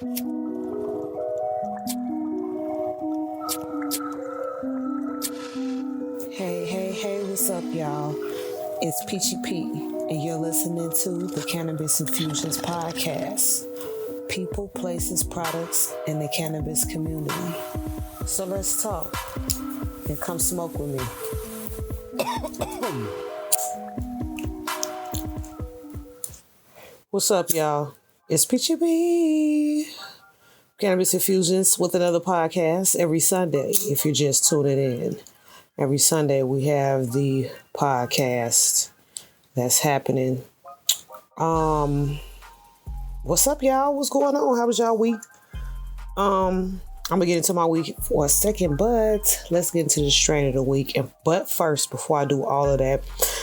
Hey, what's up, y'all? It's Peachie P, and you're listening to the Cannabisinfusionz podcast. People, places, products, and the cannabis community. So let's talk, and come smoke with me. What's up, y'all? It's Peachie P, Cannabisinfusionz, with another podcast every Sunday, if you're just tuning in. Every Sunday we have the podcast that's happening. What's up, y'all? What's going on? How was y'all week? I'm gonna get into my week for a second, but let's get into the strain of the week. But first, before I do all of that,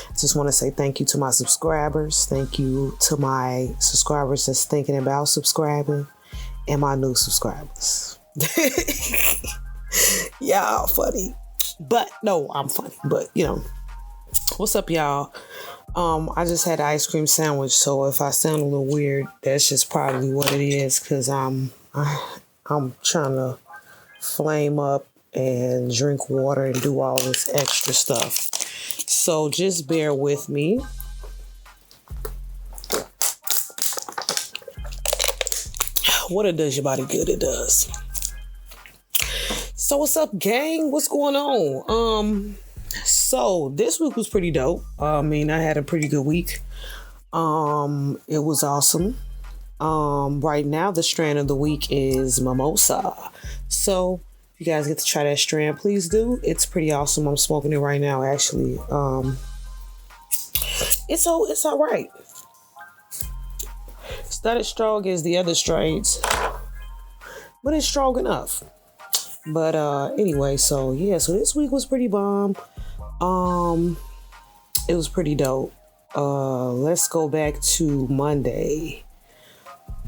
I just want to say thank you to my subscribers. Thank you to my subscribers that's thinking about subscribing, and my new subscribers. Y'all funny. But no, I'm funny. But what's up, y'all? I just had an ice cream sandwich, so if I sound a little weird, that's just probably what it is, because I'm trying to flame up and drink water and do all this extra stuff. So just bear with me. What it does your body good, it does. So what's up, gang? What's going on? So this week was pretty dope. I had a pretty good week. It was awesome. Right now the strand of the week is Mimosa. So if you guys get to try that strand, please do. It's pretty awesome. I'm smoking it right now, actually. It's all right. It's not as strong as the other strains, but it's strong enough. But anyway, so this week was pretty bomb. It was pretty dope. Let's go back to Monday.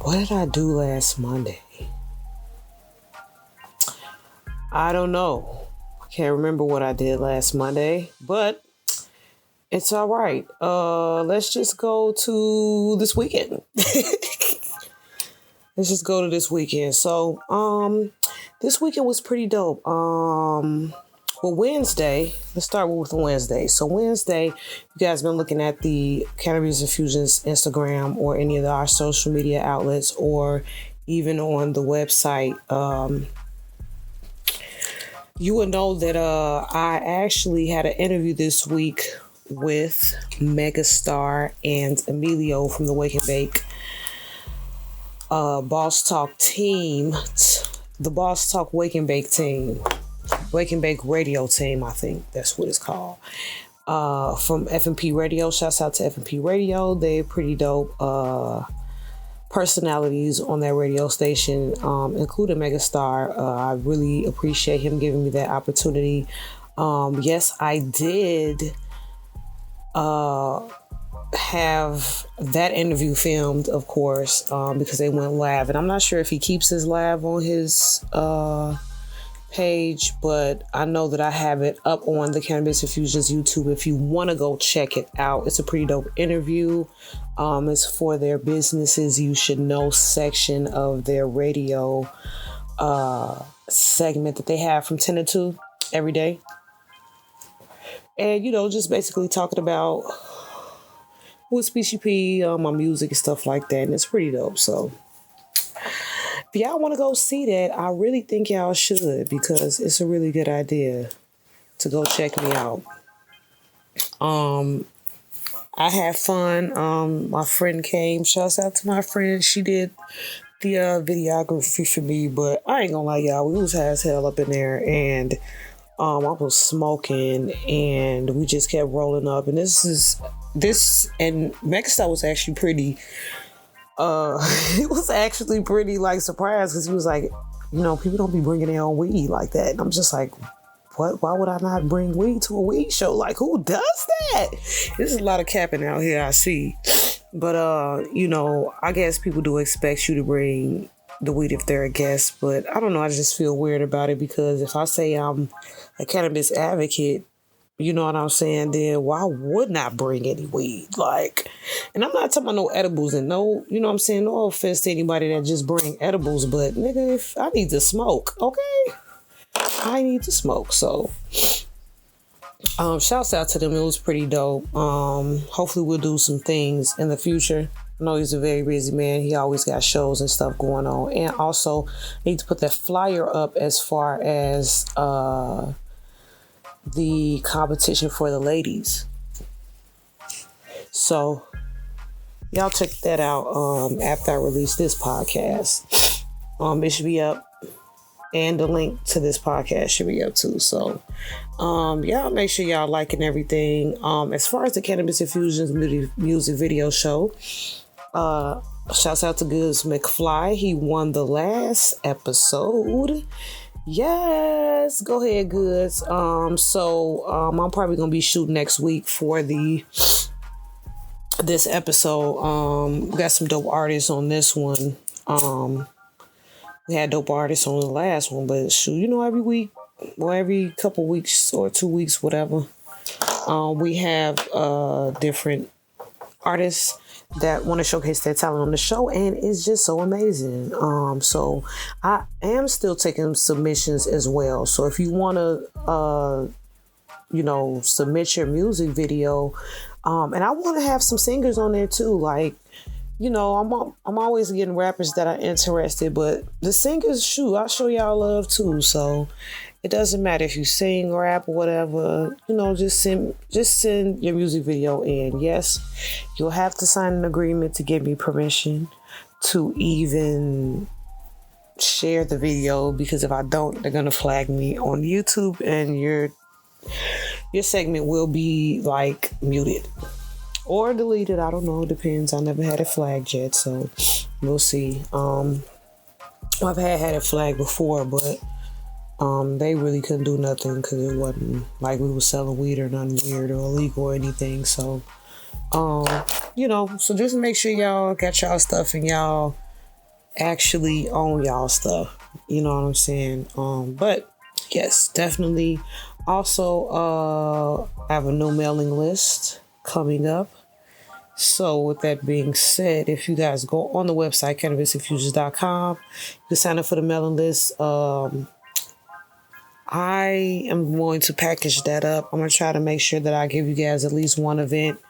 What did I do last Monday? I don't know. I can't remember what I did last Monday, but it's all right. Let's just go to this weekend. Let's just go to this weekend. So, this weekend was pretty dope. Wednesday, let's start with Wednesday. So Wednesday, you guys been looking at the cannabisinfusionz Instagram or any of our social media outlets, or even on the website. You would know that I actually had an interview this week with Megastar and Emilio from the Wake and Bake Boss Talk team, the Boss Talk Wake and Bake team, Wake and Bake radio team, I think that's what it's called. From F&P Radio, shouts out to F&P Radio. They're pretty dope personalities on that radio station, including Megastar. I really appreciate him giving me that opportunity. Yes, I did have that interview filmed, of course, because they went live, and I'm not sure if he keeps his live on his page, but I know that I have it up on the Cannabisinfusionz YouTube if you want to go check it out. It's a pretty dope interview. It's for their businesses you should know section of their radio segment that they have from 10 to 2 every day, and just basically talking about with Peachie P, my music and stuff like that, and it's pretty dope. So if y'all want to go see that, I really think y'all should, because it's a really good idea to go check me out. I had fun. My friend came. Shouts out to my friend. She did the videography for me, but I ain't gonna lie, y'all. We was high as hell up in there, and I was smoking, and we just kept rolling up. And and Megastar was actually pretty. He was actually pretty surprised, because he was like, people don't be bringing their own weed like that. And I'm just like, what? Why would I not bring weed to a weed show? Like, who does that? There's a lot of capping out here, I see. But, I guess people do expect you to bring the weed if they're a guest. But I don't know. I just feel weird about it, because if I say I'm a cannabis advocate, You know what I'm saying? Then why wouldn't I bring any weed? Like, and I'm not talking about no edibles and no, you know what I'm saying? No offense to anybody that just bring edibles, but nigga, if I need to smoke, okay? I need to smoke. So, shouts out to them. It was pretty dope. Hopefully we'll do some things in the future. I know he's a very busy man. He always got shows and stuff going on. And also need to put that flyer up as far as the competition for the ladies. So y'all check that out after I release this podcast. It should be up, and the link to this podcast should be up too. So y'all make sure y'all liking everything. As far as the Cannabis Infusionz music video show, shouts out to Goods McFly. He won the last episode. Yes, go ahead, Goods. So I'm probably gonna be shooting next week for this episode. We got some dope artists on this one. We had dope artists on the last one, but shoot, you know, every week or every couple weeks or 2 weeks, whatever, we have different artists that want to showcase their talent on the show, and it's just so amazing. So I am still taking submissions as well. So if you want to, submit your music video, and I want to have some singers on there too. Like, you know, I'm always getting rappers that are interested, but the singers, shoot, I'll show y'all love too. So it doesn't matter if you sing, rap, or whatever. You know, just send your music video in. Yes, you'll have to sign an agreement to give me permission to even share the video, because if I don't, they're gonna flag me on YouTube, and your segment will be like muted or deleted. I don't know. It depends. I never had it flagged yet, so we'll see. I've had it flagged before, but they really couldn't do nothing because it wasn't like we were selling weed or nothing weird or illegal or anything. So, so just make sure y'all got y'all stuff and y'all actually own y'all stuff. You know what I'm saying? But yes, definitely. Also, I have a new mailing list coming up. So with that being said, if you guys go on the website, cannabisinfusionz.com, you can sign up for the mailing list. I am going to package that up. I'm going to try to make sure that I give you guys at least one event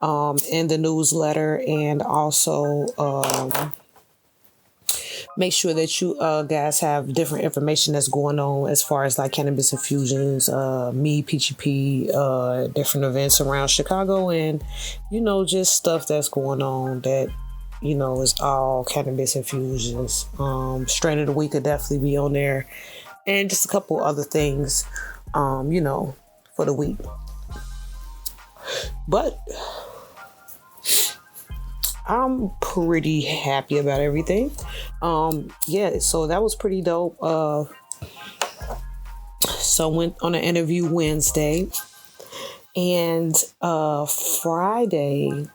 in the newsletter, and also make sure that you guys have different information that's going on as far as like Cannabis Infusionz, me, Peachie P, different events around Chicago, and, you know, just stuff that's going on that, you know, is all Cannabis Infusionz. Strain of the week could definitely be on there. And just a couple other things, for the week. But I'm pretty happy about everything. So that was pretty dope. So I went on an interview Wednesday. And Friday,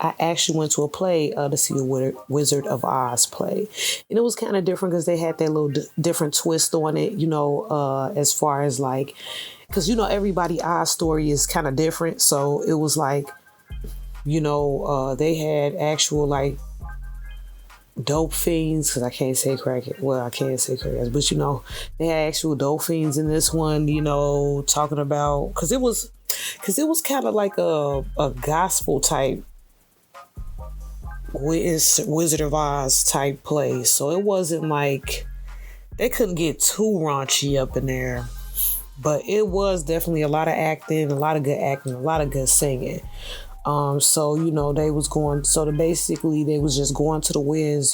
I actually went to a play to see a Wizard of Oz play. And it was kind of different because they had that little different twist on it, as far as like, because, everybody Oz story is kind of different. So it was like, they had actual like dope fiends, because I can't say crack. Well, I can't say crackers, but they had actual dope fiends in this one, talking about, because it was kind of like a gospel type Wizard of Oz type play. So it wasn't like, they couldn't get too raunchy up in there, but it was definitely a lot of acting, a lot of good acting, a lot of good singing. So, they was just going to the Wiz,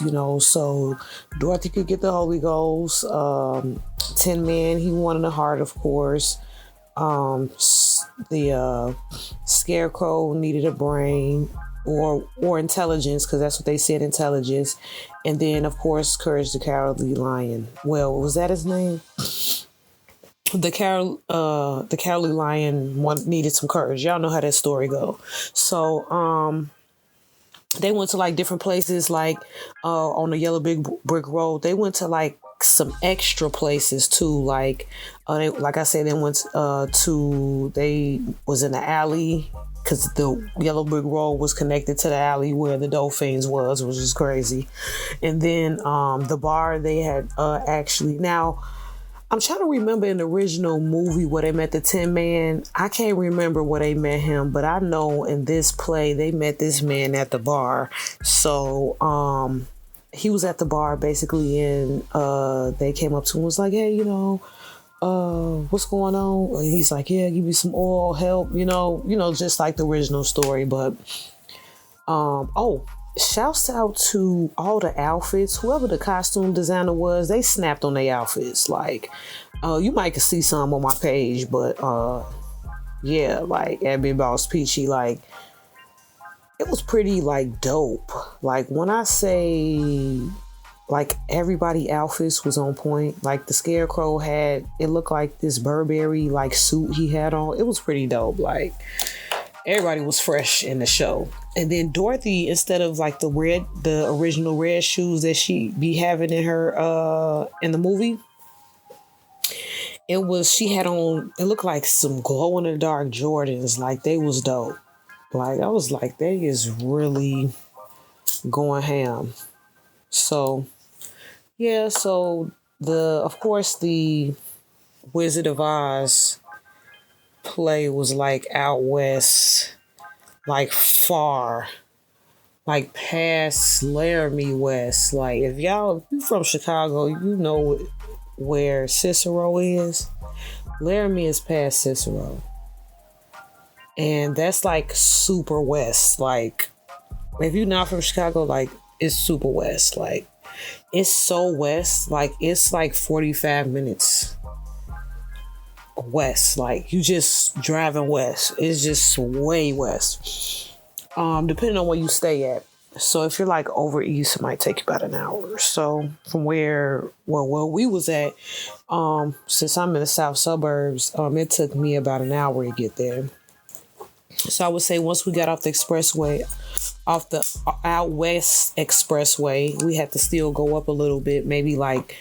so Dorothy could get the Holy Ghost. Tin Man, he wanted the heart, of course. The Scarecrow needed a brain or intelligence, because that's what they said, intelligence. And then, of course, Courage the Cowardly Lion. Well, was that his name? The Cowardly Lion needed some courage. Y'all know how that story go. So, they went to like different places, like on the Yellow Brick Road. They went to like some extra places too. Like, like I said, they went they was in the alley because the yellow brick road was connected to the alley where the Dolphins was, which is crazy. And then the bar they had actually now. I'm trying to remember in the original movie where they met the Tin Man. I can't remember where they met him, but I know in this play they met this man at the bar. So he was at the bar basically, and they came up to him and was like, hey, what's going on? And he's like, yeah, give me some oil, help, just like the original story. But shouts out to all the outfits. Whoever the costume designer was, they snapped on their outfits. Like, you might could see some on my page, but yeah, like at Big Boss Peachie, like it was pretty like dope. Like when I say like everybody outfits was on point. Like the Scarecrow it looked like this Burberry like suit he had on. It was pretty dope. Like everybody was fresh in the show. And then Dorothy, instead of like the original red shoes that she be having in her in the movie, she had on, it looked like some glow in the dark Jordans. Like they was dope. Like I was like, they is really going ham. So yeah, so of course the Wizard of Oz play was like out west, like far, like past Laramie West. Like if you from Chicago, you know where Cicero is. Laramie is past Cicero, and that's like super west. Like if you're not from Chicago, like it's super west. Like it's so west. Like it's like 45 minutes west. Like you just driving west. It's just way west. Depending on where you stay at. So if you're like over east, it might take you about an hour. So from where we was at, since I'm in the south suburbs, it took me about an hour to get there. So I would say once we got off the expressway, off the out west expressway, we had to still go up a little bit, maybe like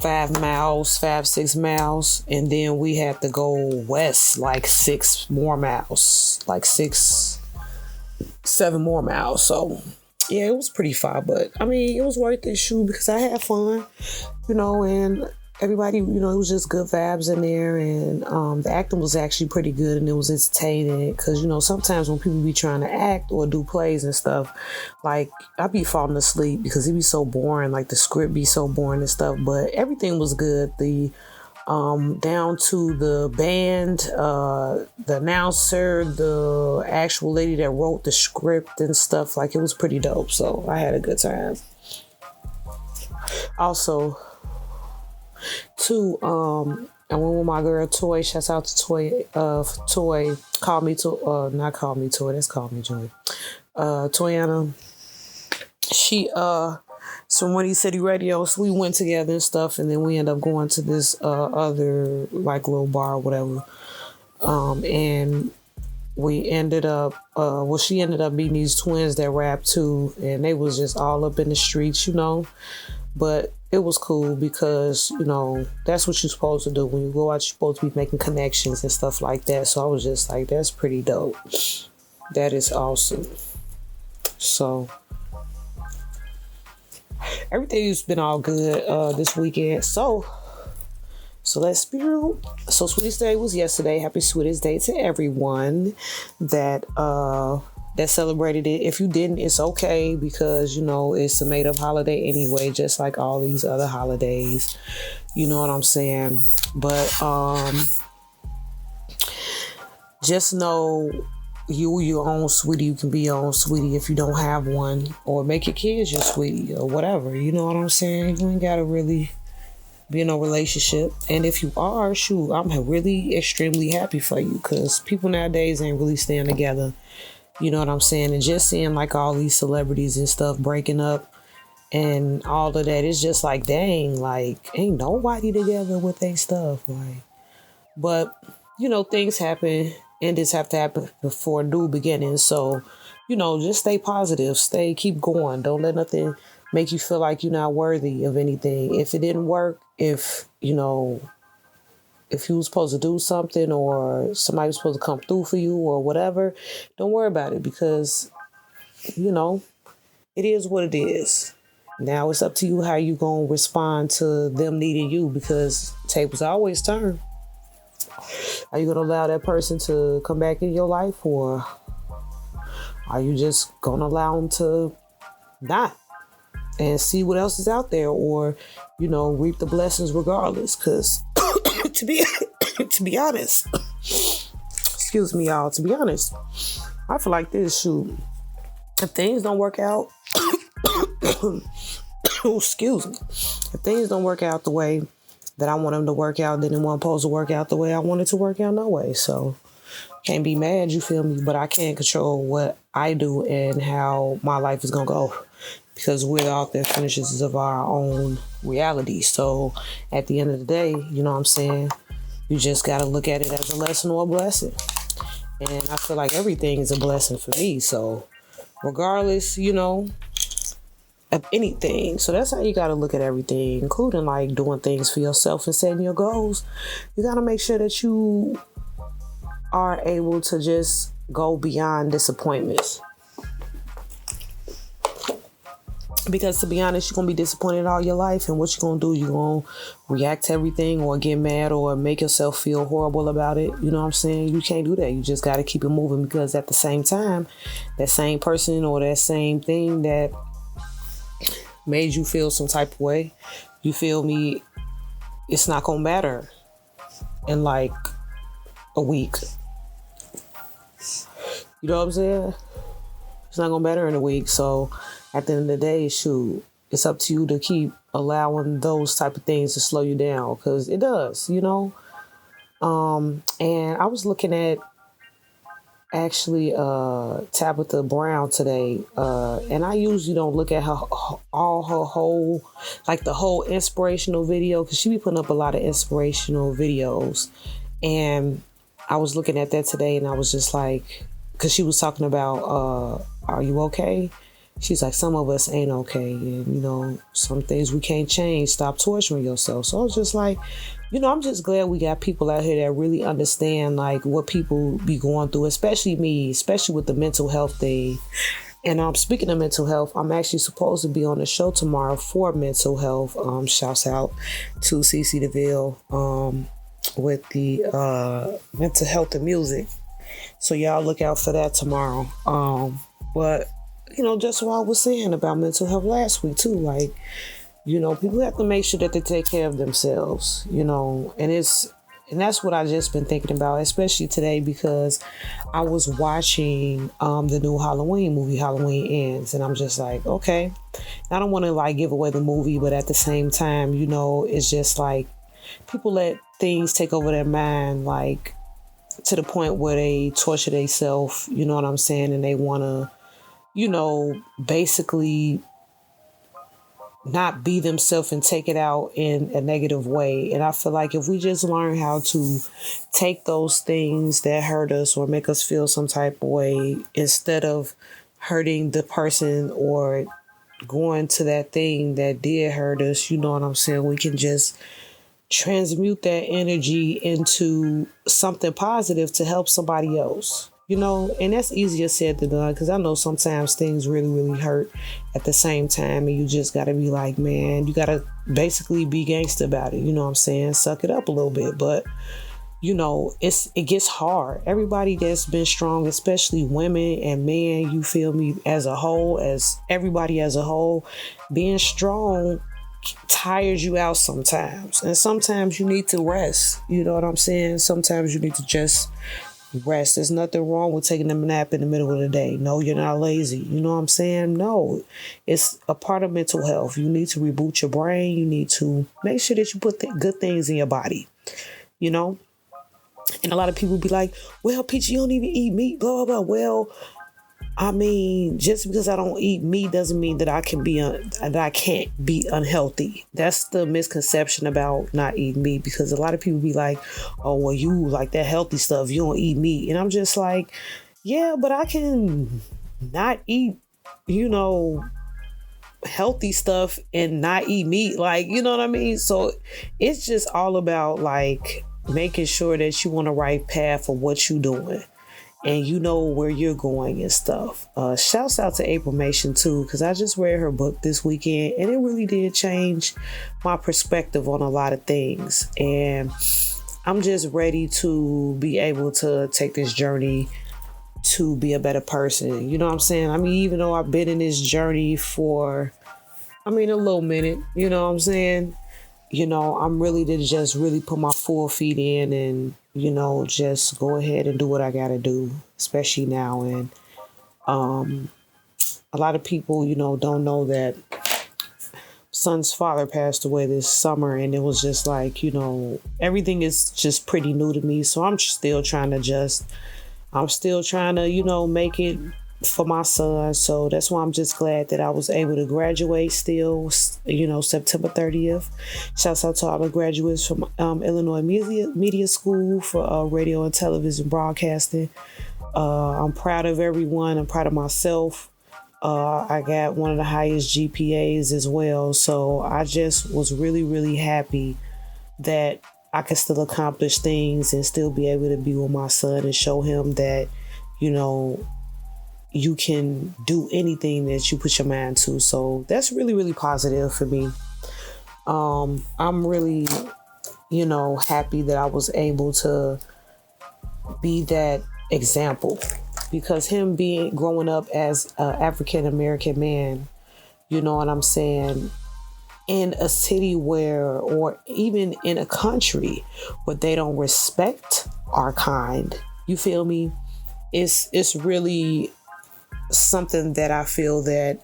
6 miles, and then we had to go west like 6 more miles, like 7 more miles. So yeah, it was pretty far, but I mean, it was worth it, because I had fun, and everybody, it was just good vibes in there, and the acting was actually pretty good, and it was entertaining, because, sometimes when people be trying to act or do plays and stuff, like, I be falling asleep because it be so boring, like, the script be so boring and stuff, but everything was good. The down to the band, the announcer, the actual lady that wrote the script and stuff, like, it was pretty dope, so I had a good time. Also, too, I went with my girl Toy. Shouts out to Toy. Toy called me to not called me Toy. That's called me Joy. Toyana. She from Windy City Radio. So we went together and stuff, and then we ended up going to this other like little bar or whatever. And we ended up she ended up meeting these twins that rap too, and they was just all up in the streets, But it was cool because, that's what you're supposed to do. When you go out, you're supposed to be making connections and stuff like that. So I was just like, that's pretty dope. That is awesome. So everything's been all good this weekend. So let's be real. So Sweetest Day was yesterday. Happy Sweetest Day to everyone that celebrated it. If you didn't, it's okay, because it's a made up holiday anyway, just like all these other holidays. You know what I'm saying? But just know your own sweetie. You can be your own sweetie if you don't have one, or make your kids your sweetie or whatever. You know what I'm saying? You ain't gotta really be in a relationship. And if you are, I'm really extremely happy for you, because people nowadays ain't really staying together. You know what I'm saying? And just seeing like all these celebrities and stuff breaking up and all of that, it's just like, dang, like ain't nobody together with their stuff. Like, but things happen, and this have to happen before a new beginning. So, just stay positive, keep going. Don't let nothing make you feel like you're not worthy of anything. If it didn't work, if you was supposed to do something or somebody was supposed to come through for you or whatever, don't worry about it because, it is what it is. Now it's up to you how you going to respond to them needing you because tables always turn. Are you going to allow that person to come back in your life or are you just going to allow them to not and see what else is out there or, reap the blessings regardless? Because to be honest, excuse me, y'all, to be honest, I feel like this, shoot, if things don't work out, excuse me, if things don't work out the way that I want them to work out, then it wasn't supposed to work out the way I want it to work out no way. So can't be mad, you feel me? But I can't control what I do and how my life is going to go because we're the author and finishers of our own reality. So at the end of the day, you know what I'm saying? You just got to look at it as a lesson or a blessing. And I feel like everything is a blessing for me. So regardless, of anything. So that's how you got to look at everything, including like doing things for yourself and setting your goals. You got to make sure that you are able to just go beyond disappointments. Because to be honest, you're going to be disappointed all your life. And what you're going to do, you're going to react to everything or get mad or make yourself feel horrible about it. You know what I'm saying? You can't do that. You just got to keep it moving because at the same time, that same person or that same thing that made you feel some type of way, you feel me, it's not going to matter in like a week. You know what I'm saying? It's not going to matter in a week. So at the end of the day, shoot, it's up to you to keep allowing those type of things to slow you down because it does, And I was looking at actually Tabitha Brown today, and I usually don't look at her all her whole, like the whole inspirational video because she be putting up a lot of inspirational videos, and I was looking at that today and I was just like, because she was talking about are you okay? She's like, some of us ain't okay. And, some things we can't change. Stop torturing yourself. So I was just like, I'm just glad we got people out here that really understand like what people be going through, especially me, especially with the mental health thing. And speaking of mental health, I'm actually supposed to be on the show tomorrow for mental health. Shouts out to CC DeVille with the mental health and music. So y'all look out for that tomorrow. But just what I was saying about mental health last week too, like, people have to make sure that they take care of themselves, and that's what I just been thinking about, especially today, because I was watching the new Halloween movie, Halloween Ends, and I'm just like, okay, I don't want to like give away the movie, but at the same time, it's just like people let things take over their mind, like to the point where they torture themselves, you know what I'm saying, and they want to, basically not be themselves and take it out in a negative way. And I feel like if we just learn how to take those things that hurt us or make us feel some type of way, instead of hurting the person or going to that thing that did hurt us, you know what I'm saying? We can just transmute that energy into something positive to help somebody else. And that's easier said than done because I know sometimes things really, really hurt at the same time. And you just got to be like, man, you got to basically be gangster about it. You know what I'm saying? Suck it up a little bit. But, it gets hard. Everybody that's been strong, especially women and men, you feel me, as a whole, as everybody as a whole, being strong tires you out sometimes. And sometimes you need to rest. You know what I'm saying? Sometimes you need to just rest. There's nothing wrong with taking a nap in the middle of the day. No, you're not lazy. You know what I'm saying? No, it's a part of mental health. You need to reboot your brain. You need to make sure that you put good things in your body, And a lot of people be like, well, Peachie, you don't even eat meat, blah, blah, blah. Well, I mean, just because I don't eat meat doesn't mean that I can't be unhealthy. That's the misconception about not eating meat, because a lot of people be like, oh, well, you like that healthy stuff, you don't eat meat. And I'm just like, yeah, but I can not eat, healthy stuff and not eat meat. Like, you know what I mean? So it's just all about like making sure that you on the right path for what you doing and you know where you're going and stuff. Shouts out to April Mason too, because I just read her book this weekend and it really did change my perspective on a lot of things. And I'm just ready to be able to take this journey to be a better person. You know what I'm saying? I mean, even though I've been in this journey for, a little minute, you know what I'm saying? I'm ready to just really put my full feet in and, just go ahead and do what I got to do, especially now. And a lot of people, don't know that son's father passed away this summer, and it was just like, everything is just pretty new to me. So I'm still trying to make it for my son. So that's why I'm just glad that I was able to graduate still, September 30th. Shouts out to all the graduates from Illinois Media School for radio and television broadcasting. I'm proud of everyone. I'm proud of myself. I got one of the highest GPAs as well. So I just was really, really happy that I could still accomplish things and still be able to be with my son and show him that, you can do anything that you put your mind to. So that's really, really positive for me. I'm really, happy that I was able to be that example, because him growing up as an African American man, you know what I'm saying, in a city or even in a country where they don't respect our kind, you feel me? It's really something that I feel that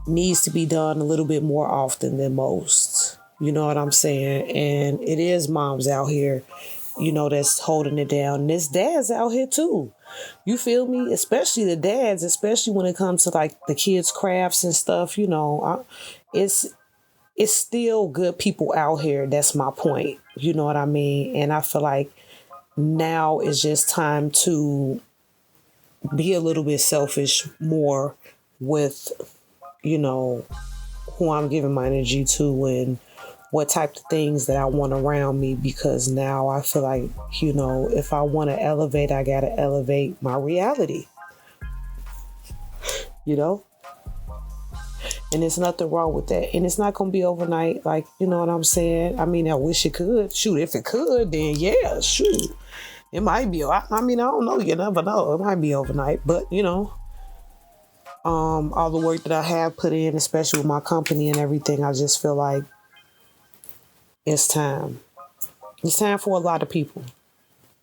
needs to be done a little bit more often than most. You know what I'm saying? And it is moms out here, that's holding it down. And there's dads out here too. You feel me? Especially the dads, especially when it comes to like the kids' crafts and stuff, it's still good people out here. That's my point. You know what I mean? And I feel like now is just time to be a little bit selfish more with, who I'm giving my energy to and what type of things that I want around me, because now I feel like, if I want to elevate, I got to elevate my reality, and there's nothing wrong with that. And it's not going to be overnight. Like, you know what I'm saying? I mean, I wish it could. Shoot, if it could, then yeah, shoot. It might be. I don't know. You never know. It might be overnight. But, all the work that I have put in, especially with my company and everything, I just feel like it's time. It's time for a lot of people.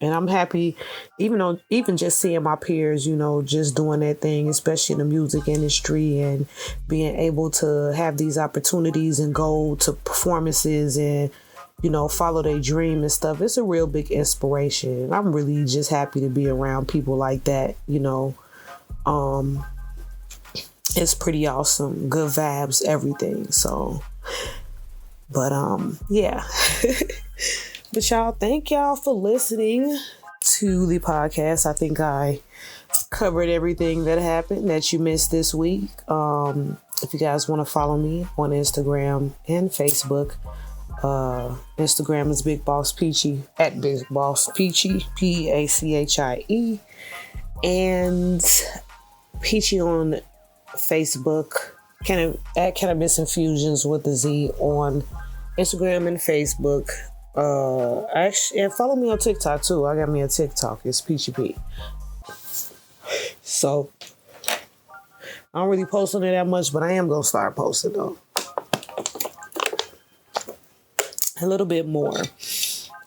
And I'm happy, even just seeing my peers, just doing that thing, especially in the music industry, and being able to have these opportunities and go to performances and, follow their dream and stuff. It's a real big inspiration. I'm really just happy to be around people like that, It's pretty awesome. Good vibes, everything. So, but yeah. But y'all, thank y'all for listening to the podcast. I think I covered everything that happened that you missed this week. If you guys want to follow me on Instagram and Facebook, Instagram is Big Boss Peachie, at Big Boss Peachie, P-A-C-H-I-E, and Peachie on Facebook, at cannabisinfusionz with a Z on Instagram and Facebook. And follow me on TikTok too. I got me a TikTok. It's Peachie P. So I don't really post on it that much, but I am gonna start posting though. A little bit more.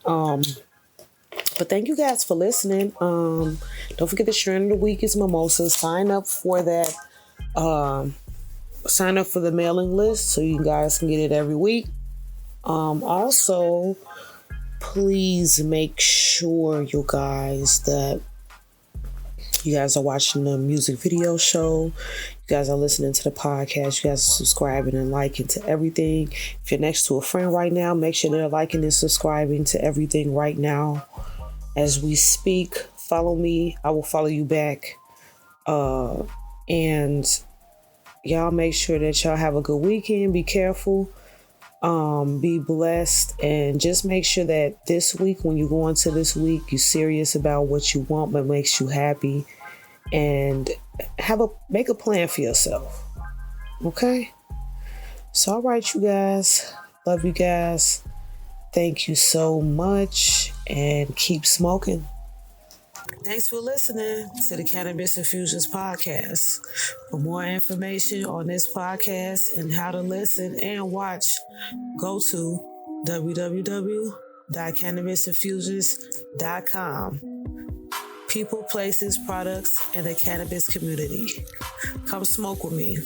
But thank you guys for listening. Don't forget the trend of the week is Mimosa. Sign up for that. Sign up for the mailing list so you guys can get it every week. Also, please make sure, you guys, that you guys are watching the music video show. You guys are listening to the podcast. You guys are subscribing and liking to everything. If you're next to a friend right now, make sure they're liking and subscribing to everything right now. As we speak, follow me. I will follow you back. And Y'all make sure that y'all have a good weekend. Be careful. Be blessed, and just make sure that this week, when you go into this week, you're serious about what you want, what makes you happy, and make a plan for yourself. Okay? So, all right, you guys. Love you guys. Thank you so much, and keep smoking. Thanks for listening to the Cannabis Infusions podcast. For more information on this podcast and how to listen and watch, go to www.cannabisinfusionz.com. People, places, products, and the cannabis community. Come smoke with me.